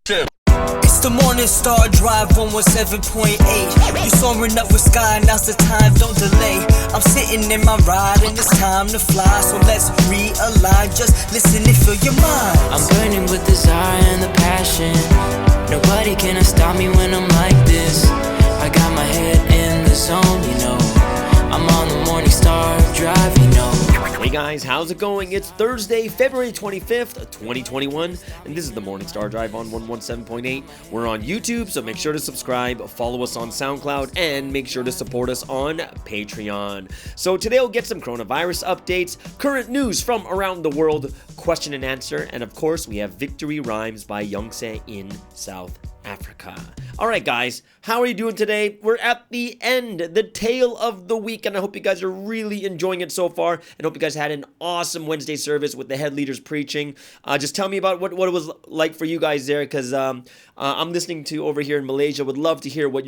It's the Morning Star Drive 117.8. You soaring up with sky, now's the time, don't delay. I'm sitting in my ride and it's time to fly. So let's realign, just listen and fill your mind. I'm burning with desire and the passion. Nobody can stop me when I'm like this. I got my head in the zone, you know. I'm on the Morning Star Drive, you know. Hey guys, how's it going? It's Thursday, February 25th, 2021, and this is the Morning Star Drive on 117.8. We're on YouTube, so make sure to subscribe, follow us on SoundCloud, and make sure to support us on Patreon. So today we'll get some coronavirus updates, current news from around the world, question and answer, and of course we have Victory Rhymes by Youngse in South Africa. All right, guys, how are you doing today? We're at the end, the tail of the week, and I hope you guys are really enjoying it so far, and hope you guys had an awesome Wednesday service with the head leaders preaching. Just tell me about what it was like for you guys there, because I'm listening to over here in Malaysia. Would love to hear what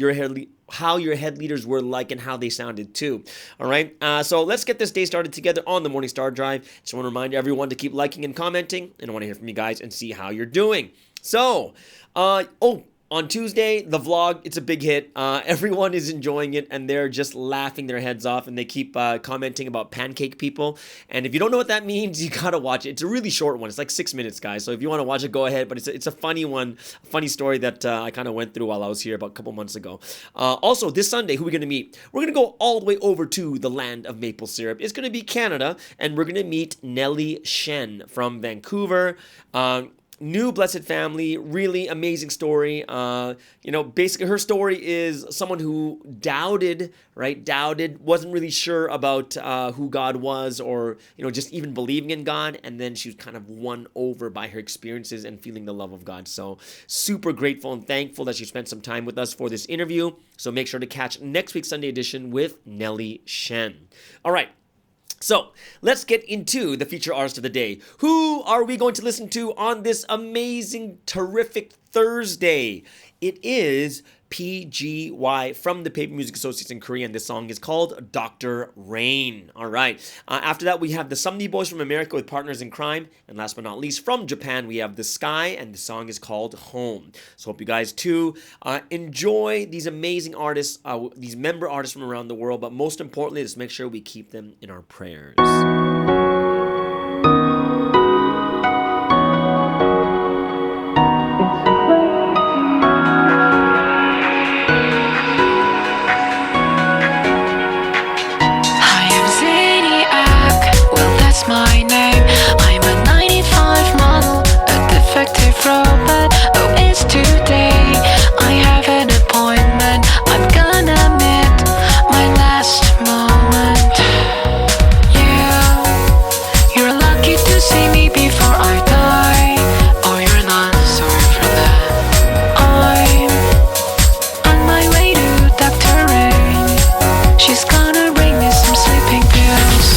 how your head leaders were like and how they sounded too. All right, so let's get this day started together on the Morning Star Drive. Just want to remind everyone to keep liking and commenting, and I want to hear from you guys and see how you're doing. So, on Tuesday, the vlog, it's a big hit. Everyone is enjoying it, and they're just laughing their heads off, and they keep commenting about pancake people. And if you don't know what that means, you gotta watch it. It's a really short one. It's like 6 minutes, guys. So if you want to watch it, go ahead. But it's a funny one, a funny story that I kind of went through while I was here about a couple months ago. Also, this Sunday, who are we gonna meet? We're gonna go all the way over to the land of maple syrup. It's gonna be Canada, and we're gonna meet Nellie Shen from Vancouver. New blessed family, really amazing story. Basically her story is someone who doubted, wasn't really sure about who God was, or, just even believing in God. And then she was kind of won over by her experiences and feeling the love of God. So super grateful and thankful that she spent some time with us for this interview. So make sure to catch next week's Sunday edition with Nellie Shen. All right. So let's get into the feature artist of the day. Who are we going to listen to on this amazing, terrific Thursday? It is PGY from the Paper Music Associates in Korea, and this song is called Dr. Rain. All right. After that, we have the Sumney Boys from America with Partners in Crime. And last but not least, from Japan, we have The Sky, and the song is called Home. So hope you guys, too, enjoy these amazing artists, these member artists from around the world. But most importantly, just make sure we keep them in our prayers. My name, I'm a 95 model, a defective robot. Oh, it's today, I have an appointment. I'm gonna meet my last moment. You're lucky to see me before I die. Oh, you're not, sorry for that. I'm on my way to Dr. Rain. She's gonna bring me some sleeping pills.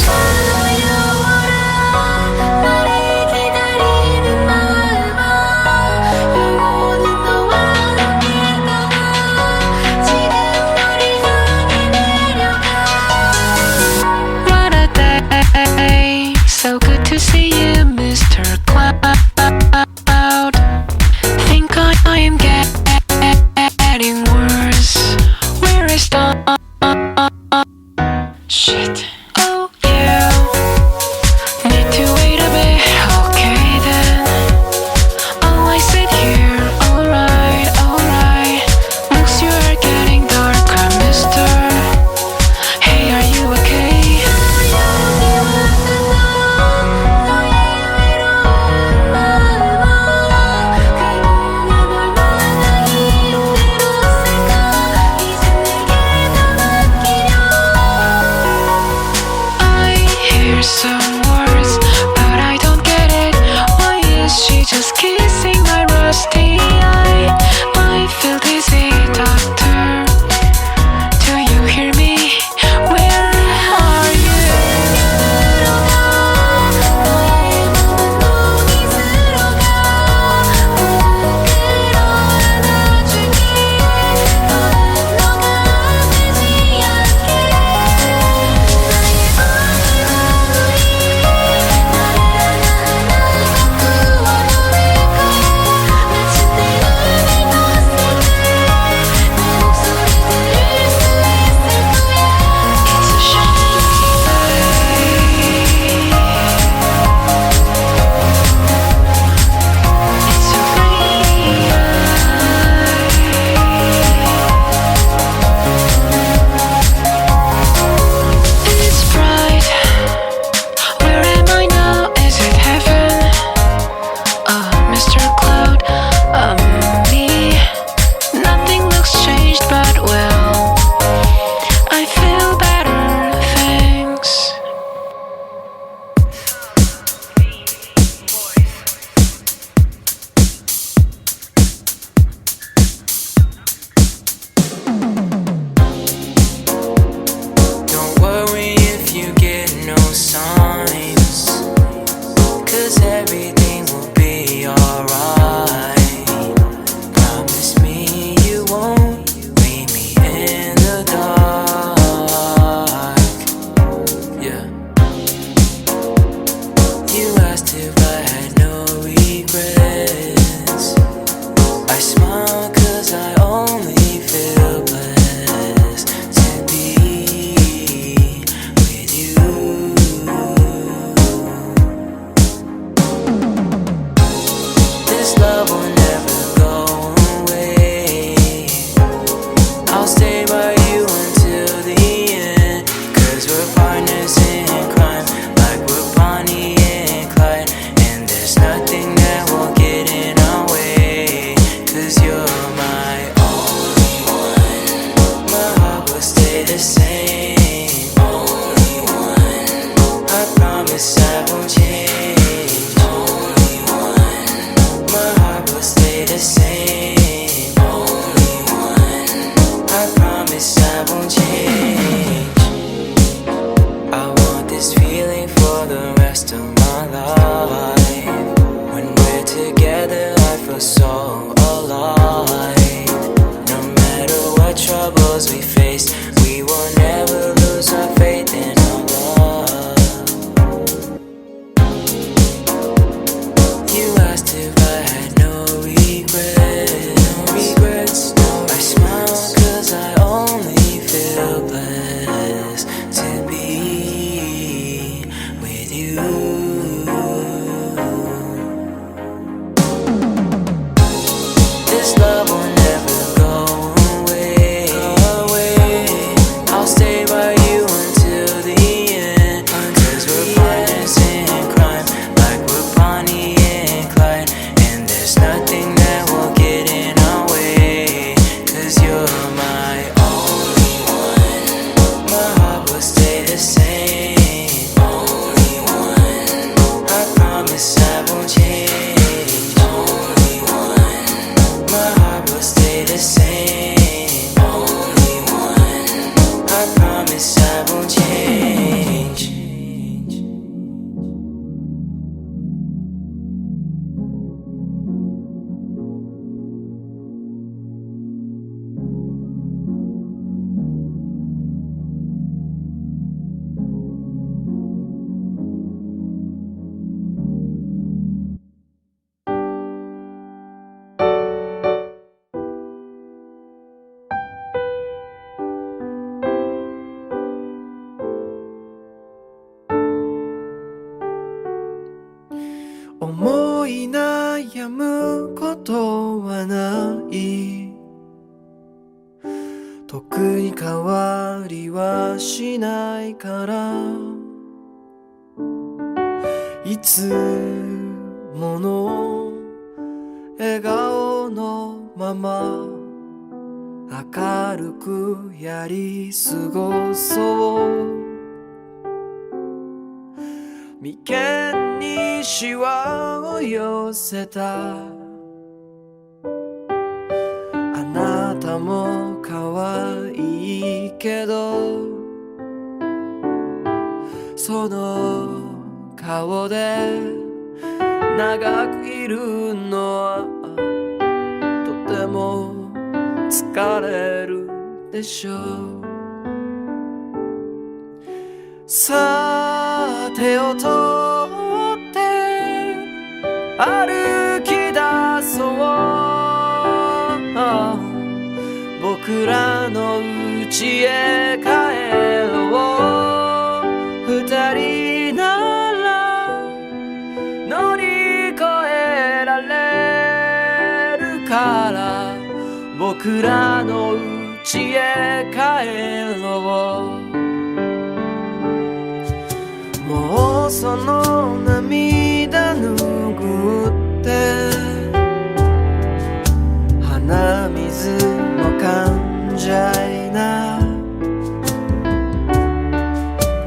You やむことはない特に変わりはしないからいつもの笑顔のまま明るくやり過ごそう眉間にシワを寄せたあなたも可愛いけどその顔で長くいるのはとても疲れるでしょうさあ手を取って歩き出そう僕らの家へ帰ろう二人なら乗り越えられるから僕らの家へ帰ろうもうその涙拭って鼻水も噛んじゃいな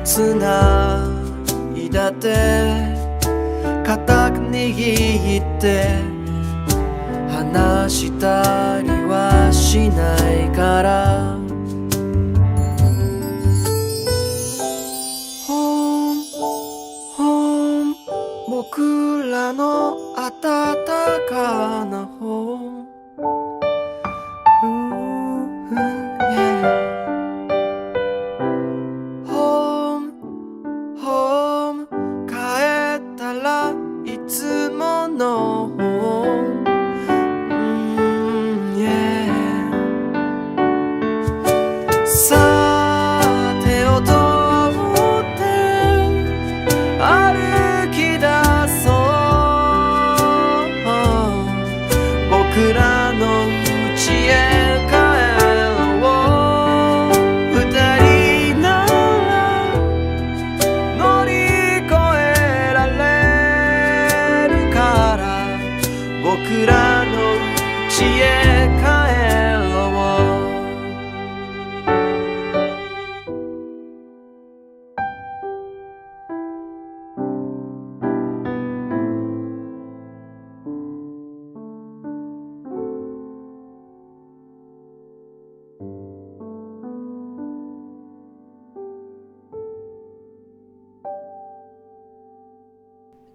繋いだ手固く握って離したりはしないから僕らの温かな方帰ったらいつものさあ手を取って歩き出そう僕らの家へ帰ろう二人なら乗り越えられるから僕らの家へ帰ろう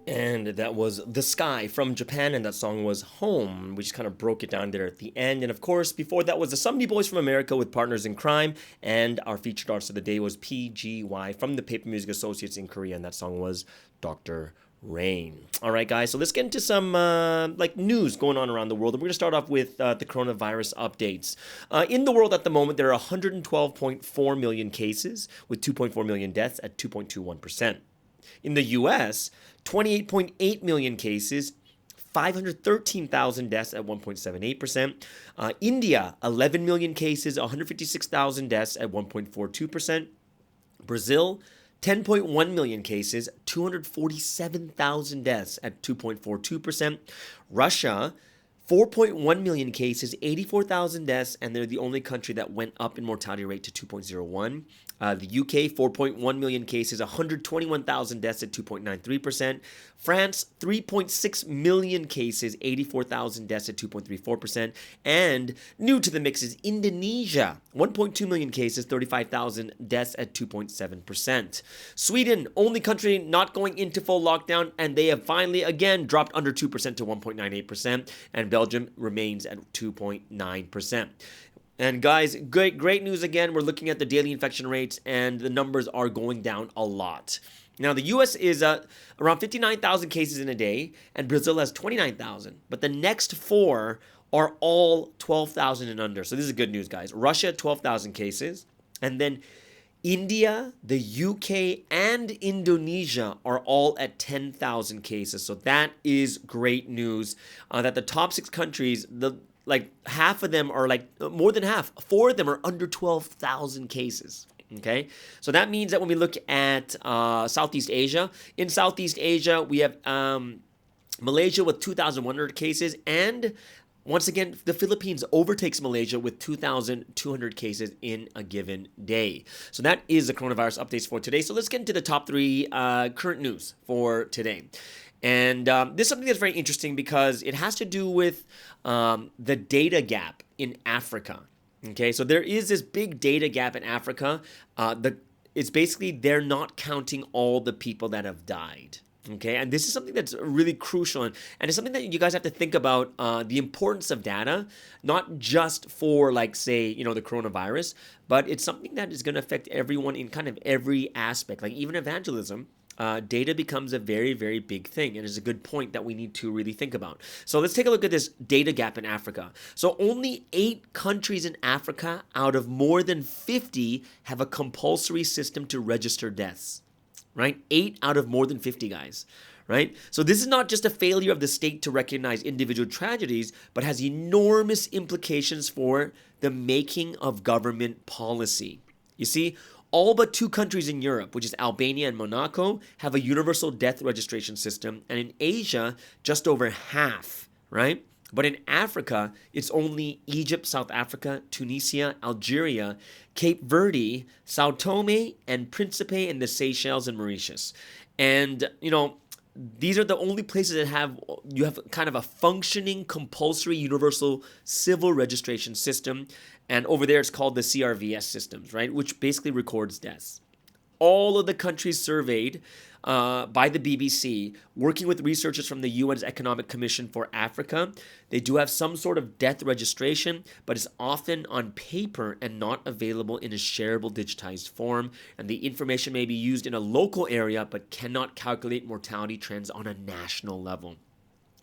And that was The Sky from Japan, and that song was Home. We just kind of broke it down there at the end. And of course, before that was the Somebody Boys from America with Partners in Crime. And our featured artist of the day was PGY from the Paper Music Associates in Korea, and that song was Dr. Rain. All right, guys, so let's get into some news going on around the world. And we're going to start off with the coronavirus updates. In the world at the moment, there are 112.4 million cases with 2.4 million deaths at 2.21%. In the U.S., 28.8 million cases, 513,000 deaths at 1.78%. India, 11 million cases, 156,000 deaths at 1.42%. Brazil, 10.1 million cases, 247,000 deaths at 2.42%. Russia, 4.1 million cases, 84,000 deaths, and they're the only country that went up in mortality rate to 2.01. The UK, 4.1 million cases, 121,000 deaths at 2.93%. France, 3.6 million cases, 84,000 deaths at 2.34%. And new to the mix is Indonesia, 1.2 million cases, 35,000 deaths at 2.7%. Sweden, only country not going into full lockdown, and they have finally again dropped under 2% to 1.98%. And Belgium remains at 2.9%. And guys, great news again. We're looking at the daily infection rates, and the numbers are going down a lot. Now, the U.S. is around 59,000 cases in a day, and Brazil has 29,000. But the next four are all 12,000 and under. So this is good news, guys. Russia, 12,000 cases. And then India, the UK, and Indonesia are all at 10,000 cases. So that is great news. That the top 6 countries, half of them are more than half. 4 of them are under 12,000 cases. Okay, so that means that when we look at Southeast Asia, in Southeast Asia we have Malaysia with 2,100 cases, and once again, the Philippines overtakes Malaysia with 2,200 cases in a given day. So that is the coronavirus updates for today. So let's get into the top 3 current news for today. And this is something that's very interesting because it has to do with the data gap in Africa. Okay, so there is this big data gap in Africa. It's basically they're not counting all the people that have died. Okay, and this is something that's really crucial, and it's something that you guys have to think about the importance of data, not just for the coronavirus, but it's something that is going to affect everyone in kind of every aspect, like even evangelism. Data becomes a very, very big thing, and it's a good point that we need to really think about. So let's take a look at this data gap in Africa. So only 8 countries in Africa out of more than 50 have a compulsory system to register deaths. Right? 8 out of more than 50, guys. Right? So this is not just a failure of the state to recognize individual tragedies, but has enormous implications for the making of government policy. You see, all but 2 countries in Europe, which is Albania and Monaco, have a universal death registration system, and in Asia, just over half, right? But in Africa, it's only Egypt, South Africa, Tunisia, Algeria, Cape Verde, Sao Tome and Principe, and the Seychelles and Mauritius. And, these are the only places that you have kind of a functioning, compulsory, universal civil registration system. And over there, it's called the CRVS systems, right? Which basically records deaths. All of the countries surveyed by the BBC, working with researchers from the UN's Economic Commission for Africa, they do have some sort of death registration, but it's often on paper and not available in a shareable digitized form. And the information may be used in a local area, but cannot calculate mortality trends on a national level.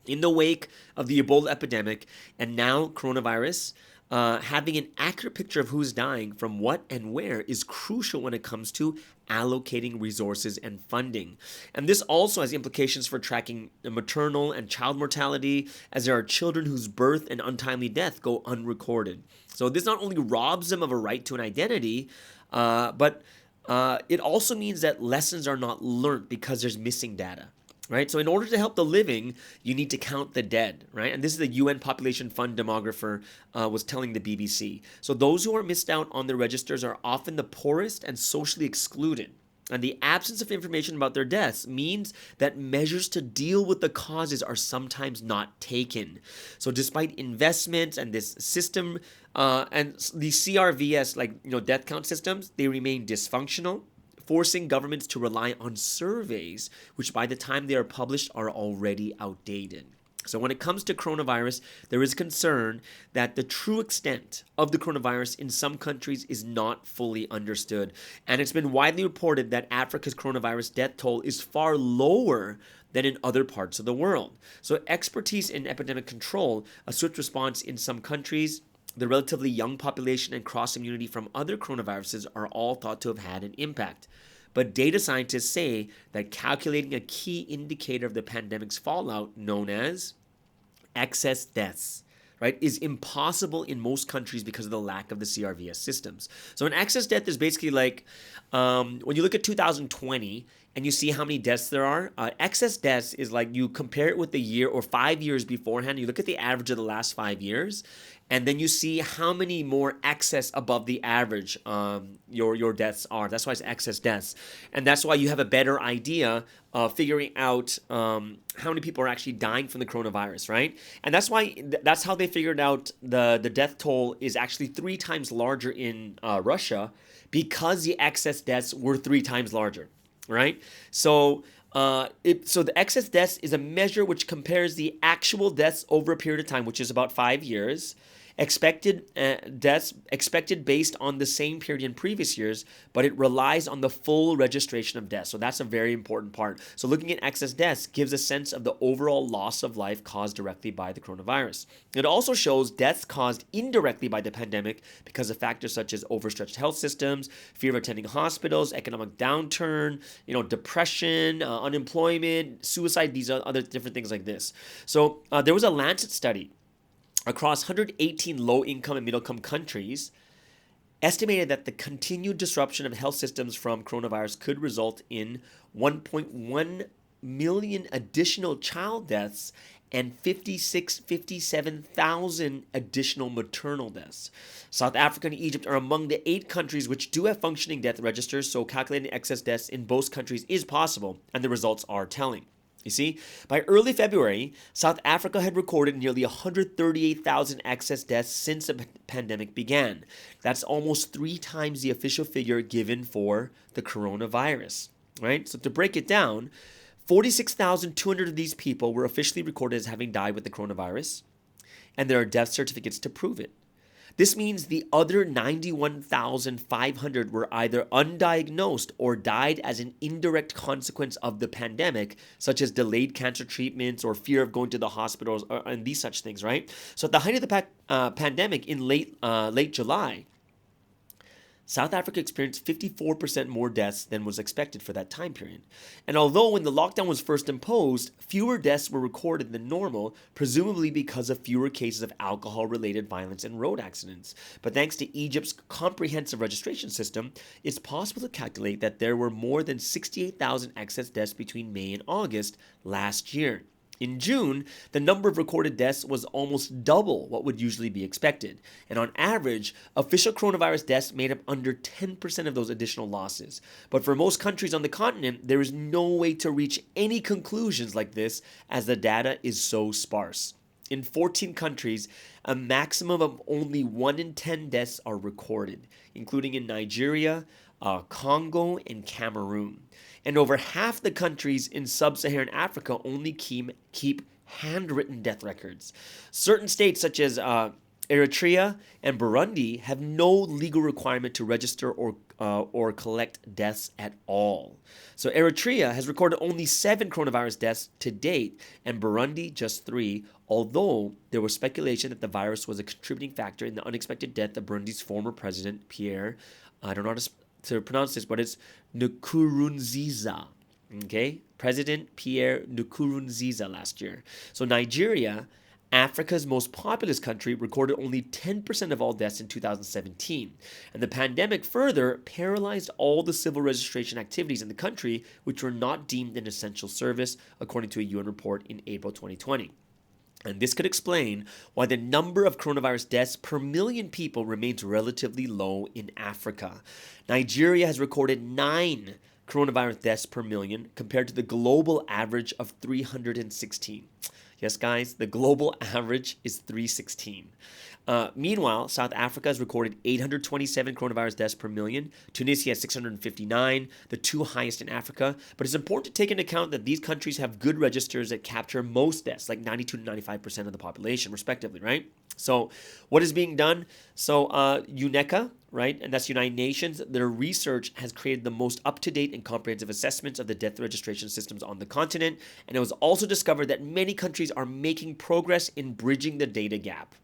In the wake of the Ebola epidemic and now coronavirus, having an accurate picture of who's dying from what and where is crucial when it comes to allocating resources and funding. And this also has implications for tracking maternal and child mortality, as there are children whose birth and untimely death go unrecorded. So this not only robs them of a right to an identity, but it also means that lessons are not learned because there's missing data. Right? So in order to help the living, you need to count the dead, right? And this is the UN Population Fund demographer was telling the BBC. So those who are missed out on the registers are often the poorest and socially excluded. And the absence of information about their deaths means that measures to deal with the causes are sometimes not taken. So despite investments and this system and the CRVS, death count systems, they remain dysfunctional, forcing governments to rely on surveys, which by the time they are published are already outdated. So when it comes to coronavirus, there is concern that the true extent of the coronavirus in some countries is not fully understood. And it's been widely reported that Africa's coronavirus death toll is far lower than in other parts of the world. So expertise in epidemic control, a swift response in some countries, the relatively young population and cross-immunity from other coronaviruses are all thought to have had an impact. But data scientists say that calculating a key indicator of the pandemic's fallout, known as excess deaths, right, is impossible in most countries because of the lack of the CRVS systems. So an excess death is basically when you look at 2020 and you see how many deaths there are, excess deaths is like you compare it with the year or 5 years beforehand. You look at the average of the last 5 years, and then you see how many more excess above the average your deaths are. That's why it's excess deaths. And that's why you have a better idea of figuring out how many people are actually dying from the coronavirus, right? And that's why that's how they figured out the death toll is actually 3 times larger in Russia, because the excess deaths were 3 times larger, right? So the excess deaths is a measure which compares the actual deaths over a period of time, which is about 5 years, Deaths expected based on the same period in previous years, but it relies on the full registration of deaths. So that's a very important part. So looking at excess deaths gives a sense of the overall loss of life caused directly by the coronavirus. It also shows deaths caused indirectly by the pandemic because of factors such as overstretched health systems, fear of attending hospitals, economic downturn, depression, unemployment, suicide, these are other different things like this. So there was a Lancet study across 118 low-income and middle-income countries estimated that the continued disruption of health systems from coronavirus could result in 1.1 million additional child deaths and 57,000 additional maternal deaths. South Africa and Egypt are among the 8 countries which do have functioning death registers, so calculating excess deaths in both countries is possible, and the results are telling. You see, by early February, South Africa had recorded nearly 138,000 excess deaths since the pandemic began. That's almost 3 times the official figure given for the coronavirus, right? So to break it down, 46,200 of these people were officially recorded as having died with the coronavirus, and there are death certificates to prove it. This means the other 91,500 were either undiagnosed or died as an indirect consequence of the pandemic, such as delayed cancer treatments or fear of going to the hospitals and these such things, right? So at the height of the pandemic in late July, South Africa experienced 54% more deaths than was expected for that time period. And although when the lockdown was first imposed, fewer deaths were recorded than normal, presumably because of fewer cases of alcohol-related violence and road accidents. But thanks to Egypt's comprehensive registration system, it's possible to calculate that there were more than 68,000 excess deaths between May and August last year. In June, the number of recorded deaths was almost double what would usually be expected. And on average, official coronavirus deaths made up under 10% of those additional losses. But for most countries on the continent, there is no way to reach any conclusions like this as the data is so sparse. In 14 countries, a maximum of only 1 in 10 deaths are recorded, including in Nigeria, Congo, and Cameroon. And over half the countries in sub-Saharan Africa only keep handwritten death records. Certain states such as Eritrea and Burundi have no legal requirement to register or collect deaths at all. So Eritrea has recorded only 7 coronavirus deaths to date, and Burundi just 3, although there was speculation that the virus was a contributing factor in the unexpected death of Burundi's former president, Pierre, I don't know how to pronounce this, but it's Nkurunziza. Okay? President Pierre Nkurunziza last year. So Nigeria, Africa's most populous country, recorded only 10% of all deaths in 2017. And the pandemic further paralyzed all the civil registration activities in the country, which were not deemed an essential service, according to a UN report in April 2020. And this could explain why the number of coronavirus deaths per million people remains relatively low in Africa. Nigeria has recorded 9 coronavirus deaths per million compared to the global average of 316. Yes, guys, the global average is 316. Meanwhile, South Africa has recorded 827 coronavirus deaths per million. Tunisia has 659, the 2 highest in Africa. But it's important to take into account that these countries have good registers that capture most deaths, like 92 to 95% of the population, respectively, right? So what is being done? So UNECA, right, and that's United Nations, their research has created the most up-to-date and comprehensive assessments of the death registration systems on the continent. And it was also discovered that many countries are making progress in bridging the data gap.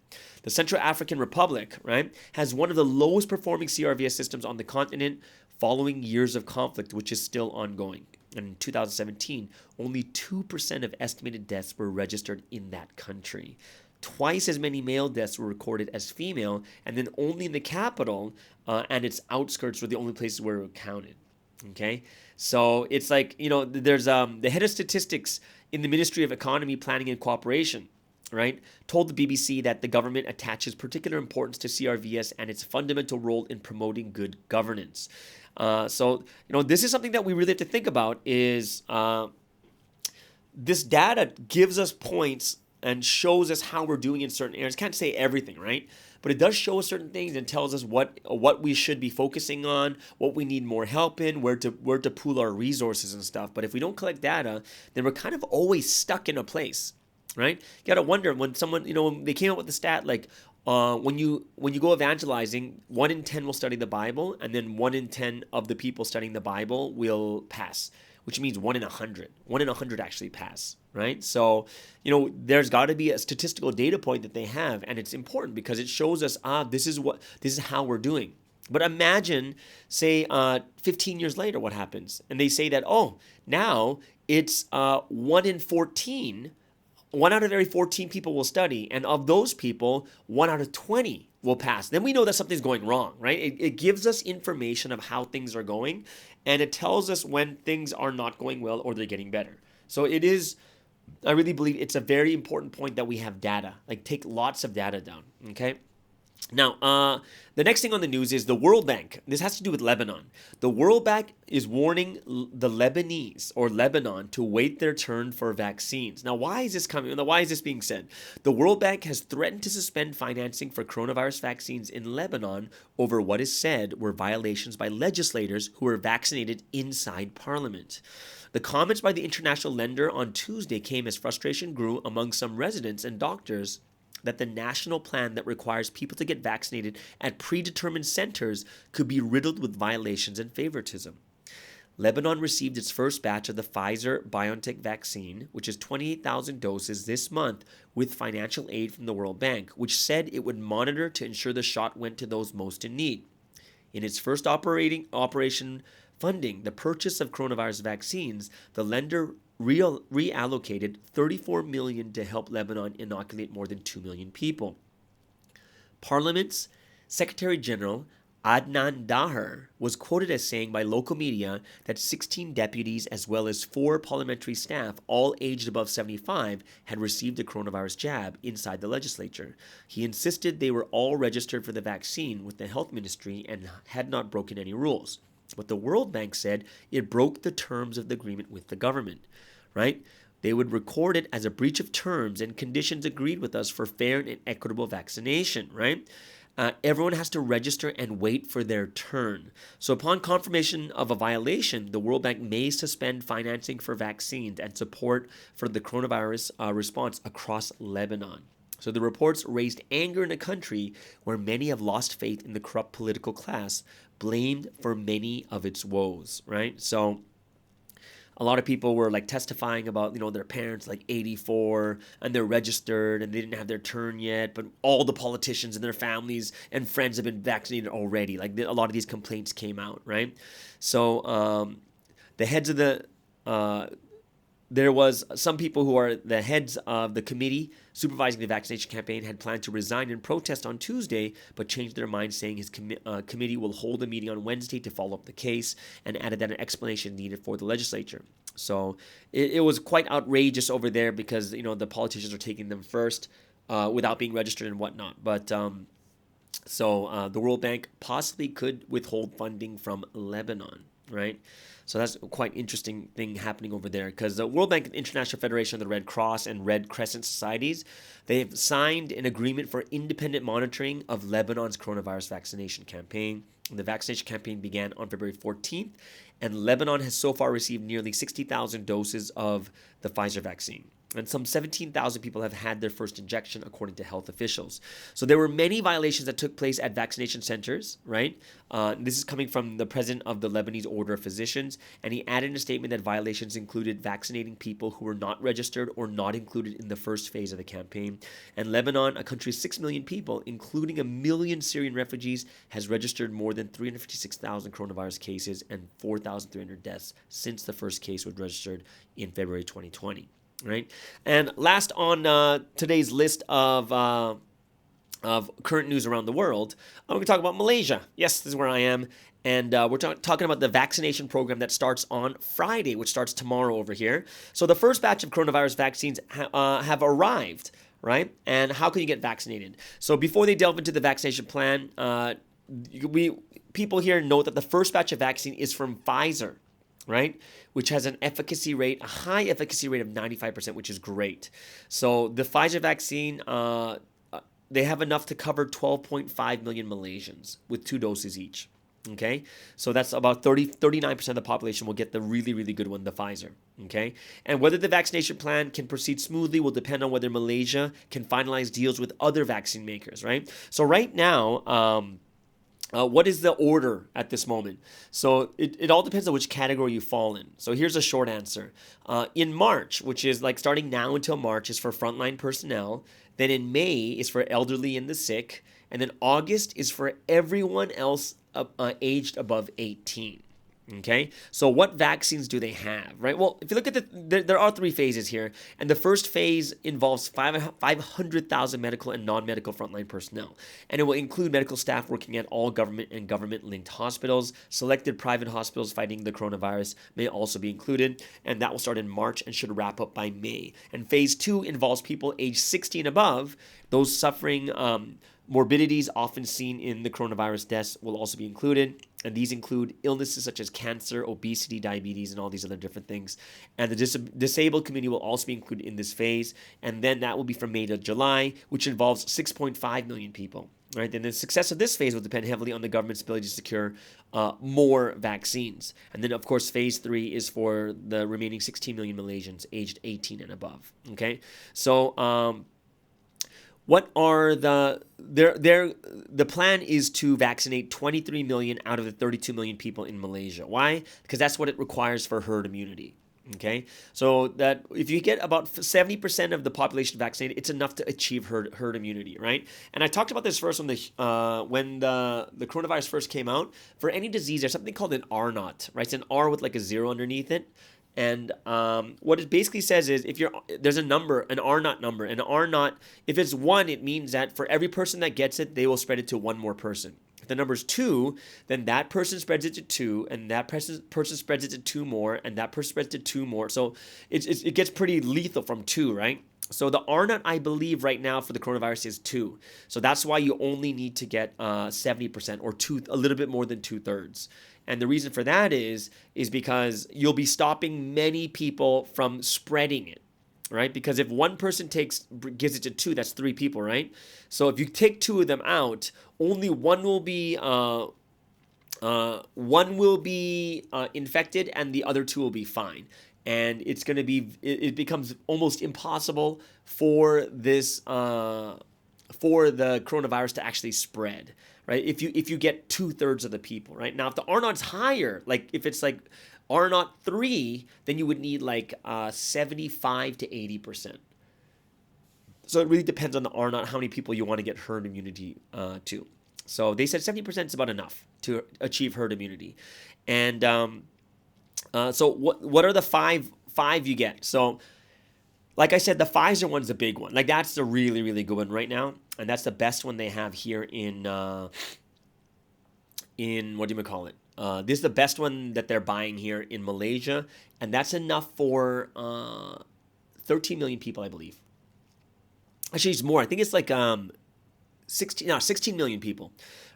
The Central African Republic, right, has one of the lowest performing CRVS systems on the continent following years of conflict, which is still ongoing. And in 2017, only 2% of estimated deaths were registered in that country. Twice as many male deaths were recorded as female, and then only in the capital and its outskirts were the only places where it counted. Okay, so it's like, there's the head of statistics in the Ministry of Economy, Planning and Cooperation, right, told the BBC that the government attaches particular importance to CRVS and its fundamental role in promoting good governance. So this is something that we really have to think about is this data gives us points and shows us how we're doing in certain areas. Can't say everything, right? But it does show us certain things and tells us what we should be focusing on, what we need more help in, where to pool our resources and stuff. But if we don't collect data, then we're kind of always stuck in a place. right? You got to wonder when someone, when they came up with the stat, like when you go evangelizing, 1 in 10 will study the Bible, and then 1 in 10 of the people studying the Bible will pass, which means 1 in 100. 1 in 100 actually pass, right? So, there's got to be a statistical data point that they have, and it's important because it shows us, this is how we're doing. But imagine, say, 15 years later, what happens? And they say that, now it's 1 in 14. 1 out of every 14 people will study, and of those people, 1 out of 20 will pass. Then we know that something's going wrong, right? It gives us information of how things are going, and it tells us when things are not going well or they're getting better. So I really believe it's a very important point that we have data. Like, take lots of data down, okay? Now, the next thing on the news is the World Bank. This has to do with Lebanon. The World Bank is warning the Lebanese or Lebanon to wait their turn for vaccines. Now, why is this coming? Why is this being said? The World Bank has threatened to suspend financing for coronavirus vaccines in Lebanon over what is said were violations by legislators who were vaccinated inside Parliament. The comments by the international lender on Tuesday came as frustration grew among some residents and doctors that the national plan that requires people to get vaccinated at predetermined centers could be riddled with violations and favoritism. Lebanon received its first batch of the Pfizer-BioNTech vaccine, which is 28,000 doses this month, with financial aid from the World Bank, which said it would monitor to ensure the shot went to those most in need. In its first operation funding the purchase of coronavirus vaccines, the lender reallocated $34 million to help Lebanon inoculate more than 2 million people. Parliament's Secretary General Adnan Daher was quoted as saying by local media that 16 deputies as well as 4 parliamentary staff, all aged above 75, had received the coronavirus jab inside the legislature. He insisted they were all registered for the vaccine with the health ministry and had not broken any rules. But the World Bank said it broke the terms of the agreement with the government, right? They would record it as a breach of terms and conditions agreed with us for fair and equitable vaccination, right? Everyone has to register and wait for their turn. So upon confirmation of a violation, the World Bank may suspend financing for vaccines and support for the coronavirus response across Lebanon. So the reports raised anger in a country where many have lost faith in the corrupt political class, blamed for many of its woes, right? So a lot of people were like testifying about, their parents like 84 and they're registered and they didn't have their turn yet, but all the politicians and their families and friends have been vaccinated already. Like a lot of these complaints came out, right? So the heads of there was some people who are the heads of the committee supervising the vaccination campaign had planned to resign in protest on Tuesday, but changed their mind, saying his committee will hold a meeting on Wednesday to follow up the case, and added that an explanation needed for the legislature. So it was quite outrageous over there because, the politicians are taking them first without being registered and whatnot. But so the World Bank possibly could withhold funding from Lebanon, right? So that's a quite interesting thing happening over there because the World Bank and International Federation of the Red Cross and Red Crescent Societies, they've signed an agreement for independent monitoring of Lebanon's coronavirus vaccination campaign. The vaccination campaign began on February 14th, and Lebanon has so far received nearly 60,000 doses of the Pfizer vaccine. And some 17,000 people have had their first injection, according to health officials. So there were many violations that took place at vaccination centers, right? This is coming from the president of the Lebanese Order of Physicians, and he added in a statement that violations included vaccinating people who were not registered or not included in the first phase of the campaign. And Lebanon, a country of 6 million people, including 1 million Syrian refugees, has registered more than 356,000 coronavirus cases and 4,300 deaths since the first case was registered in February 2020. Right, and last on today's list of current news around the world, I'm going to talk about Malaysia. Yes, this is where I am, and we're talking about the vaccination program that starts on Friday, which starts tomorrow over here. So the first batch of coronavirus vaccines have arrived, right? And how can you get vaccinated? So before they delve into the vaccination plan, people here note that the first batch of vaccine is from Pfizer, right? Which has a high efficacy rate of 95%, which is great. So the Pfizer vaccine, they have enough to cover 12.5 million Malaysians with 2 doses each. Okay, so that's about 39% of the population will get the really, really good one, the Pfizer. Okay, and whether the vaccination plan can proceed smoothly will depend on whether Malaysia can finalize deals with other vaccine makers, right? So right now, what is the order at this moment? So it all depends on which category you fall in. So here's a short answer. In March, which is like starting now until March, is for frontline personnel. Then in May is for elderly and the sick. And then August is for everyone else aged above 18. Okay, so what vaccines do they have, right? Well, if you look at there are 3 phases here, and the first phase involves 500,000 medical and non-medical frontline personnel, and it will include medical staff working at all government and government-linked hospitals. Selected private hospitals fighting the coronavirus may also be included, and that will start in March and should wrap up by May. And phase 2 involves people aged 60 and above, those suffering morbidities often seen in the coronavirus deaths will also be included, and these include illnesses such as cancer, obesity, diabetes, and all these other different things. And the disabled community will also be included in this phase, and then that will be from May to July, which involves 6.5 million people. Right, and the success of this phase will depend heavily on the government's ability to secure more vaccines. And then, of course, phase 3 is for the remaining 16 million Malaysians aged 18 and above. Okay, so what are the plan is to vaccinate 23 million out of the 32 million people in Malaysia. Why? Because that's what it requires for herd immunity. Okay, so that if you get about 70% of the population vaccinated, it's enough to achieve herd immunity, right? And I talked about this first when the coronavirus first came out. For any disease, there's something called an R naught, right? It's an R with like a 0 underneath it. And what it basically says is there's a number, an R naught number, and an R naught, if it's 1, it means that for every person that gets it, they will spread it to 1 more person. If the number is 2, then that person spreads it to 2, and that person spreads it to 2 more, and that person spreads it to 2 more. So it gets pretty lethal from 2, right? So the R naught, I believe, right now for the coronavirus is 2. So that's why you only need to get 70% or a little bit more than 2/3. And the reason for that is because you'll be stopping many people from spreading it, right? Because if one person gives it to 2, that's 3 people, right? So if you take 2 of them out, only one will be infected, and the other 2 will be fine. And it becomes almost impossible for this for the coronavirus to actually spread, right? If you get 2/3 of the people, right? Now, if the R naught's higher, like if it's like R naught 3, then you would need like 75 to 80%. So it really depends on the R naught, how many people you want to get herd immunity to. So they said 70% is about enough to achieve herd immunity. And so what are the five you get? So like I said, the Pfizer one's a big one. Like that's the really, really good one right now. And that's the best one they have here in what do you call it? This is the best one that they're buying here in Malaysia. And that's enough for 13 million people, I believe. Actually, it's more. I think it's like 16 million people,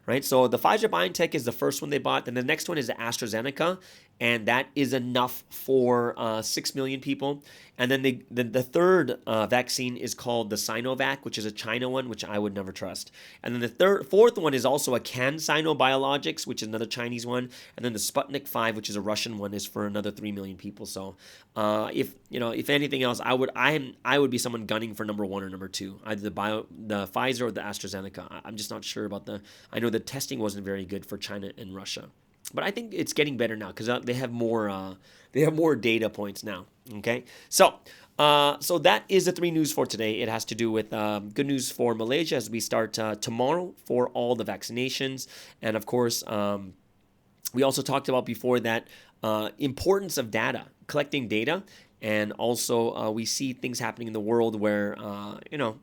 right? So the Pfizer-BioNTech is the first one they bought. Then the next one is the AstraZeneca, and that is enough for 6 million people. And then the third vaccine is called the Sinovac, which is a China one, which I would never trust. And then the fourth one is also a CanSino Biologics, which is another Chinese one. And then the Sputnik 5, which is a Russian one, is for another 3 million people. So if anything else, I would be someone gunning for number 1 or number 2, either the Pfizer or the AstraZeneca. I'm just not sure about I know the testing wasn't very good for China and Russia. But I think it's getting better now because they have more data points now. Okay, so that is the 3 news for today. It has to do with good news for Malaysia as we start tomorrow for all the vaccinations, and of course, we also talked about before that importance of data, collecting data. And also, we see things happening in the world where,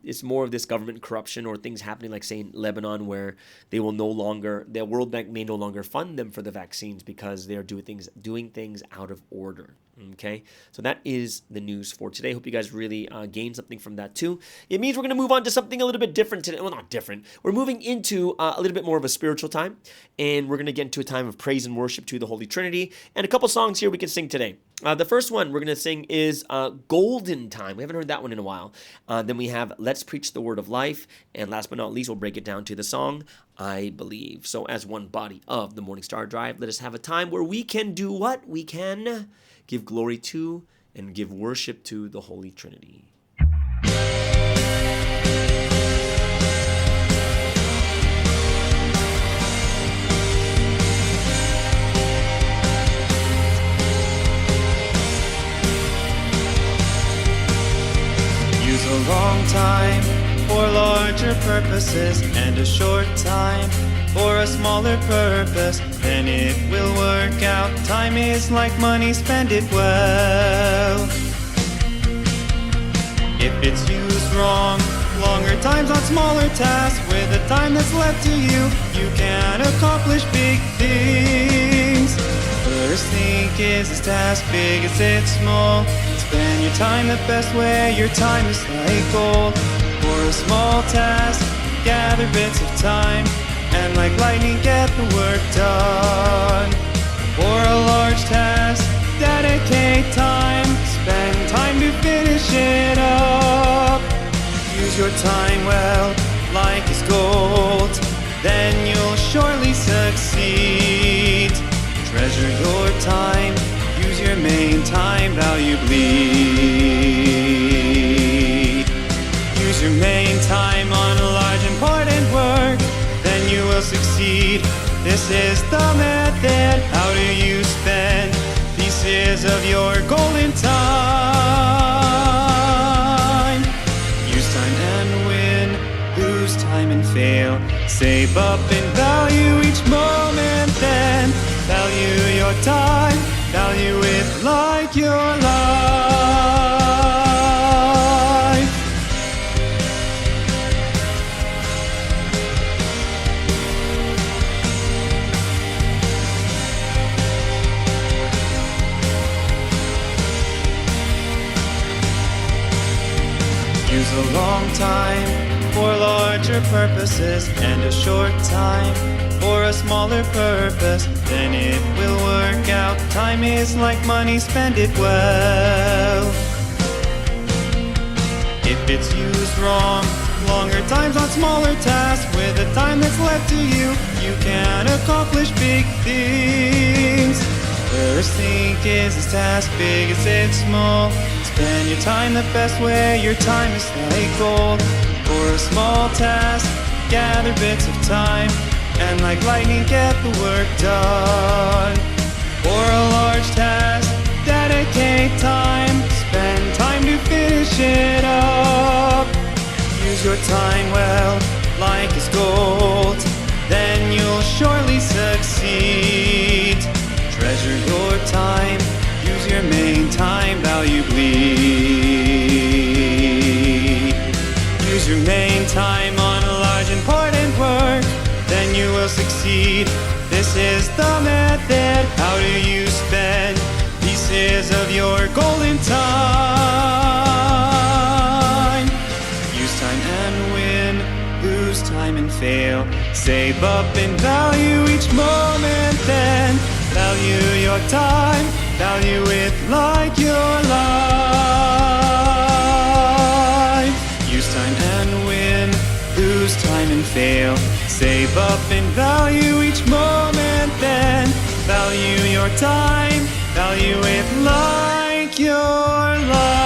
it's more of this government corruption or things happening, like, say, in Lebanon, where the World Bank may no longer fund them for the vaccines because they're doing things out of order. Okay, so that is the news for today. Hope you guys really gained something from that too. It means we're going to move on to something a little bit different today. Well, not different. We're moving into a little bit more of a spiritual time, and we're going to get into a time of praise and worship to the Holy Trinity, and a couple songs here we can sing today. The first one we're going to sing is Golden Time. We haven't heard that one in a while. Then we have Let's Preach the Word of Life, and last but not least, we'll break it down to the song, I Believe. So as one body of the Morning Star Drive, let us have a time where we can do what? We can give glory to and give worship to the Holy Trinity. Use a long time for larger purposes and a short time for a smaller purpose, then it will work out. Time is like money, spend it well. If it's used wrong, longer times on smaller tasks, with the time that's left to you, you can accomplish big things. First think, is this task big, is it small? Spend your time the best way, your time is like gold. For a small task, gather bits of time, and like lightning get the work done. For a large task, dedicate time, spend time to finish it up. Use your time well, like it's gold, then you'll surely succeed. Treasure your time, use your main time valuably. Use your main time on a large important work, then you will succeed. This is the method. How do you spend pieces of your golden time? Use time and win, lose time and fail. Save up and value each moment, then value your time, value it like your life. Use a long time for larger purposes and a short time for a smaller purpose, then it will work out. Time is like money, spend it well. If it's used wrong, longer times on smaller tasks, with the time that's left to you, you can accomplish big things. First think, is this task big, is it small? Spend your time the best way, your time is like gold. For a small task, gather bits of time, and like lightning get the work done. For a large task, dedicate time, spend time to finish it up. Use your time well, like it's gold, then you'll surely succeed. Treasure your time, use your main time valuably. Use your main time on a large important work, then you will succeed. This is the method. How do you spend pieces of your golden time? Use time and win, lose time and fail. Save up and value each moment, then value your time, value it like your life. Use time and win, lose time and fail. Save up and value each moment, then value your time, value it like your life.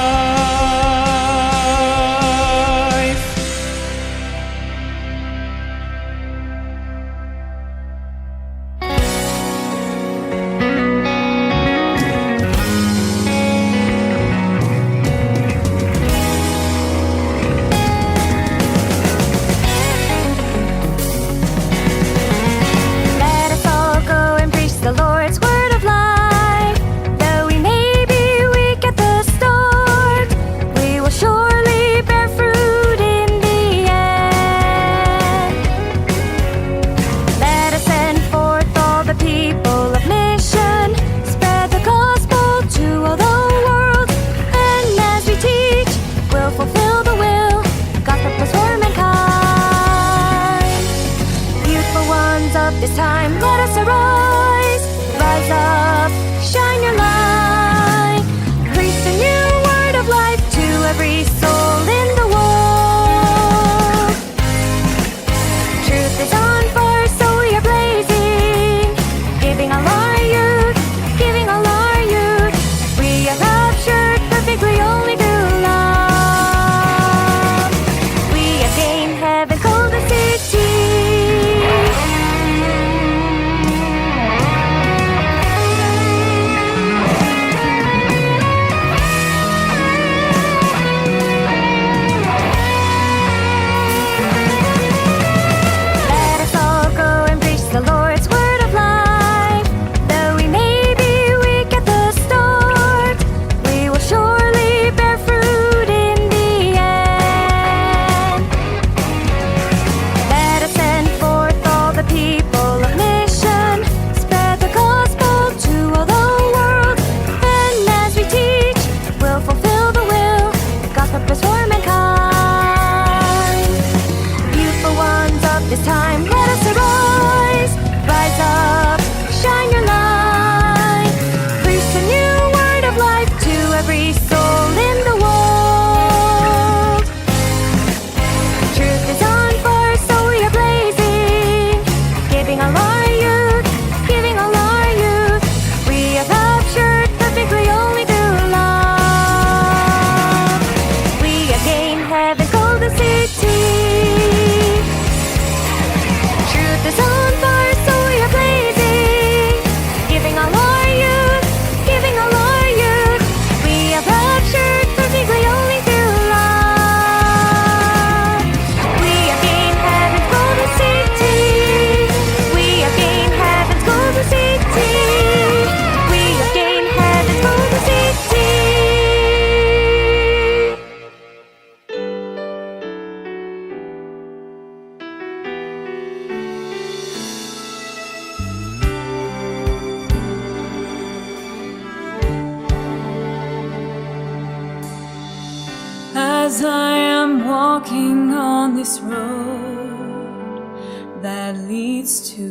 Let us all go and preach the Lord's word of life. Though we may be weak at the start, this time let us arise. Rise up, shine your light. Preach the new word of life to every soul in the world. Truth is on fire, so we are blazing, giving all our youth, giving all our youth. We are captured perfectly only through love. We have gained heaven, golden city. Let us all go and preach the Lord's word of life. Though we may be weak at the start, we will surely bear fruit in the end. Let us send forth all the people of mission, spread the gospel to all the world. And as we teach, we'll fulfill the will God purpose for mankind. Youthful ones of this time, let us arise. Rise up, shine your light. Preach the new word of life to every soul in the world. Truth is on fire, so we are blazing, giving all our youth, giving all our youth. We are captured perfectly only through love. We have gained heaven, golden city. Truth is on fire, so we are blazing, giving all our youth, giving all our youth. We are captured perfectly only through love. We have gained heaven's golden city. We have gained heaven's golden city. We have gained heaven's golden city. As I am walking on this road that leads to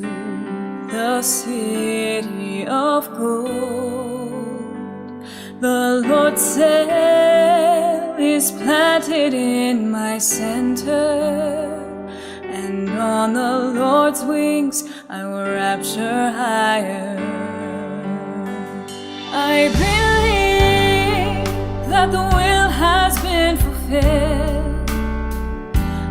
the city of gold, the Lord's sail is planted in my center, and on the Lord's wings I will rapture higher. I believe that the will has been fulfilled.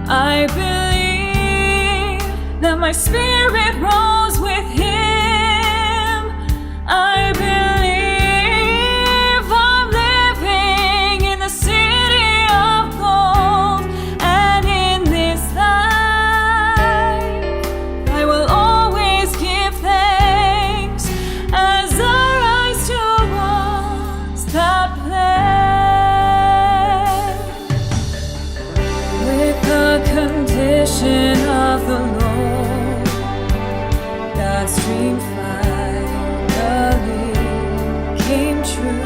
I believe that my spirit rose with Him. I believe I'm living in the city of gold, and in this life I will always give thanks as I rise towards that plan. With the condition of the Lord, God's dream finally came true.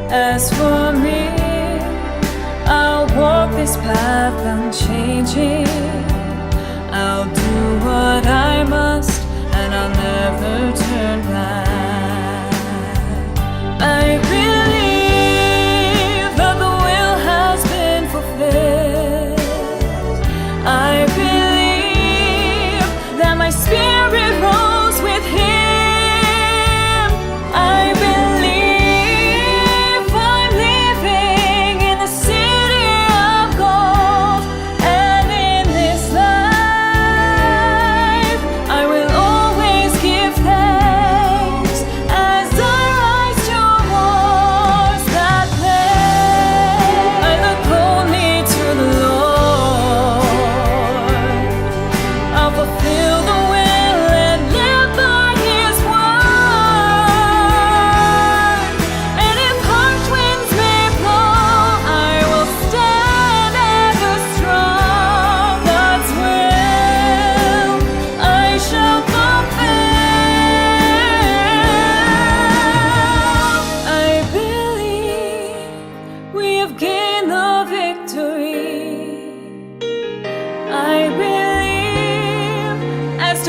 As for me, I'll walk this path unchanging. I'll do what I must, and I'll never turn back. I believe that the will has been fulfilled. I believe that my spirit rose with Him. I believe I'm living in the city of gold, and in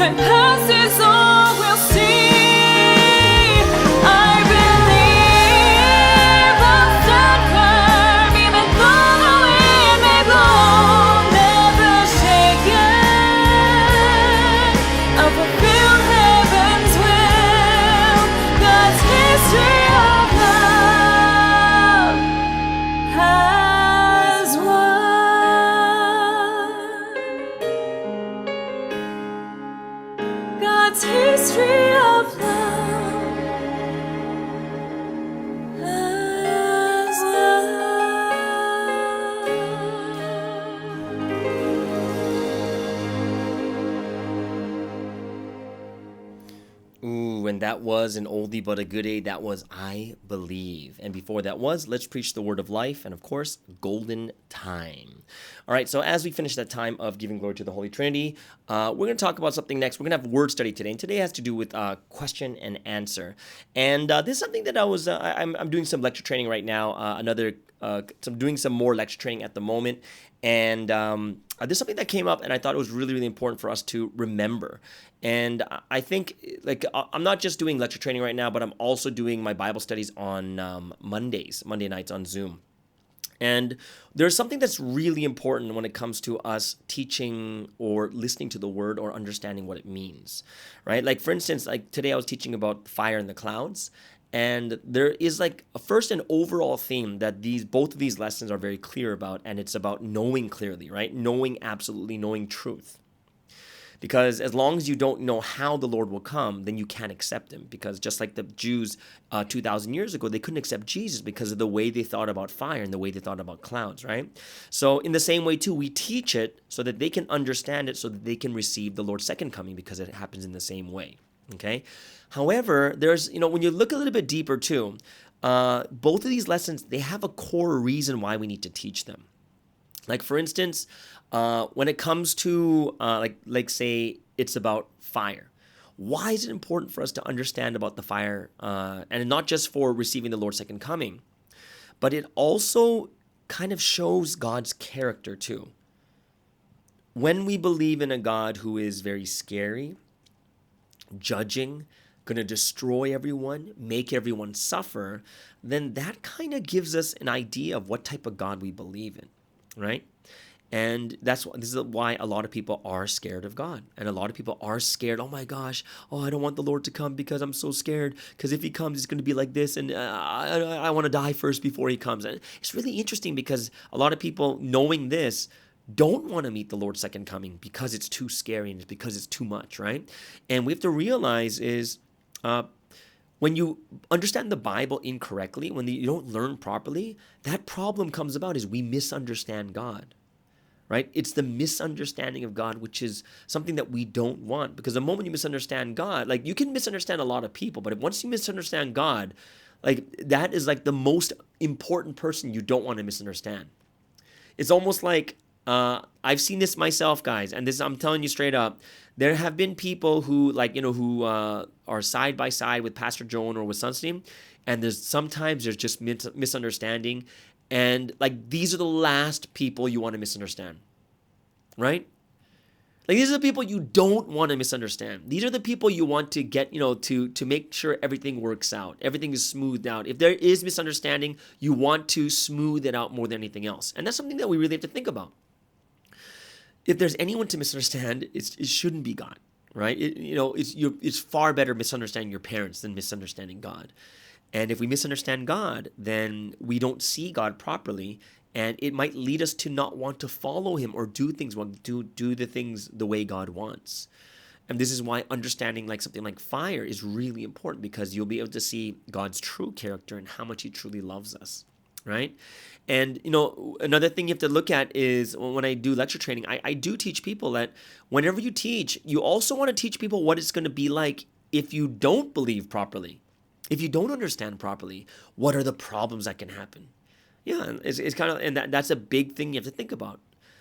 surpasses all we'll see. I believe I'll stand firm, even though the wind may blow, never shaken. I'll fulfill heaven's will. God's history of love has won. God's history of love has won. Ooh, and that was an oldie but a goodie. That was I Believe. And before that was Let's Preach the Word of Life, and of course, Golden Time. All right, so as we finish that time of giving glory to the Holy Trinity, we're going to talk about something next. We're going to have word study today, and today has to do with question and answer. And this is something that I'm doing some lecture training right now. I'm doing some more lecture training at the moment, and this is something that came up, and I thought it was really, really important for us to remember. And I think, I'm not just doing lecture training right now, but I'm also doing my Bible studies on Monday nights on Zoom. And there's something that's really important when it comes to us teaching or listening to the word or understanding what it means, right? Like, for instance, like today I was teaching about fire in the clouds, and there is first an overall theme that both of these lessons are very clear about, and it's about knowing clearly, right? Knowing truth. Because as long as you don't know how the Lord will come, then you can't accept him. Because just like the Jews 2,000 years ago, they couldn't accept Jesus because of the way they thought about fire and the way they thought about clouds, right? So in the same way too, we teach it so that they can understand it, so that they can receive the Lord's second coming, because it happens in the same way, okay? However, there's, when you look a little bit deeper too, both of these lessons, they have a core reason why we need to teach them. Like, for instance, when it comes to, say it's about fire. Why is it important for us to understand about the fire? And not just for receiving the Lord's second coming, but it also kind of shows God's character too. When we believe in a God who is very scary, judging, going to destroy everyone, make everyone suffer, then that kind of gives us an idea of what type of God we believe in, right? And this is why a lot of people are scared of God. And a lot of people are scared, oh my gosh, I don't want the Lord to come because I'm so scared. Because if he comes, it's going to be like this. And I want to die first before he comes. And it's really interesting because a lot of people, knowing this, don't want to meet the Lord's second coming because it's too scary and it's because it's too much, right? And we have to realize is when you understand the Bible incorrectly, when you don't learn properly, that problem comes about is we misunderstand God. Right? It's the misunderstanding of God, which is something that we don't want. Because the moment you misunderstand God, you can misunderstand a lot of people, but once you misunderstand God, that is the most important person you don't want to misunderstand. It's almost like, I've seen this myself, guys, and this, I'm telling you straight up, there have been people who, who are side by side with Pastor Joan or with Sunstein, and sometimes there's just misunderstanding. And these are the last people you want to misunderstand, right? These are the people you don't want to misunderstand. These are the people you want to get, to make sure everything works out. Everything is smoothed out. If there is misunderstanding, you want to smooth it out more than anything else. And that's something that we really have to think about. If there's anyone to misunderstand, it shouldn't be God, right? It's far better misunderstanding your parents than misunderstanding God. And if we misunderstand God, then we don't see God properly, and it might lead us to not want to follow him or do the things the way God wants. And this is why understanding something like fire is really important, because you'll be able to see God's true character and how much he truly loves us, right? And, another thing you have to look at is when I do lecture training, I do teach people that whenever you teach, you also want to teach people what it's going to be like if you don't believe properly. If you don't understand properly, what are the problems that can happen? Yeah, it's kind of, and that's a big thing you have to think about.